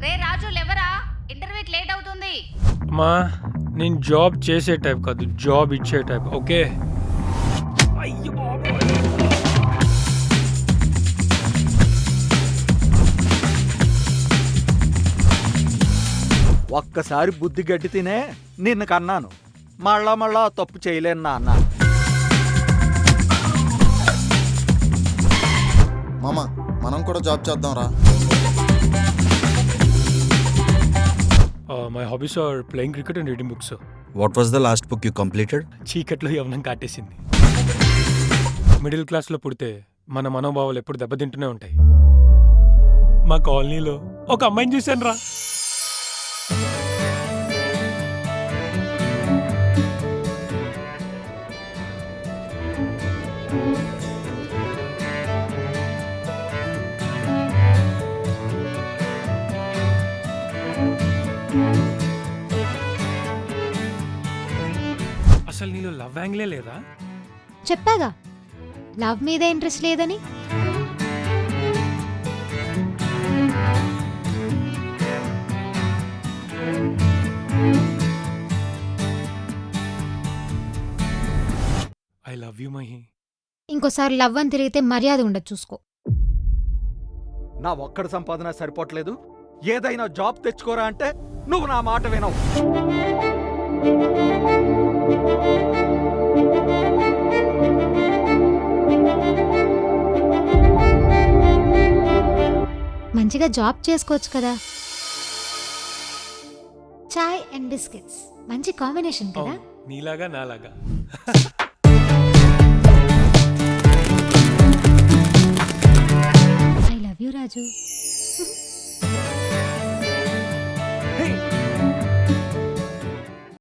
రే రాజు లేవరా, ఇంటర్వ్యూకి లేట్ అవుతుంది. మా నేను జాబ్ చేసే టైప్ కాదు, జాబ్ ఇచ్చే టైప్. ఓకే. ఒక్కసారి బుద్ధి గడ్డి తినే నిన్ను కన్నాను. మళ్ళా తప్పు చేయలేను నాన్న. మామ మనం కూడా జాబ్ చేద్దాం రా. My hobbies are playing cricket and reading books. What was the last book you completed? చీకట్లో యవ్వనం కాటేసింది. మిడిల్ క్లాస్లో పుడితే మన మనోభావాలు ఎప్పుడు దెబ్బతింటూనే ఉంటాయి. మా కాలనీలో ఒక అమ్మాయిని చూశాను రా. అసలు నీలో లవ్ యాంగిలే లేదా? చెప్పాగా లవ్ మీద ఇంట్రెస్ట్ లేదని. I love you Mahi. ఇంకోసారి లవ్ అని తిరిగితే మర్యాద ఉండదు చూసుకో. నా ఒక్కడి సంపాదన సరిపోవట్లేదు, ఏదైనా జాబ్ తెచ్చుకోరా అంటే నువ్వు నా మాట వినవు. మంచిగా జాబ్ చేసుకోవచ్చు కదా. చాయ్ అండ్ బిస్కెట్స్ మంచి కాంబినేషన్ కదా. నీలాగా నాలాగా. I love you Raju.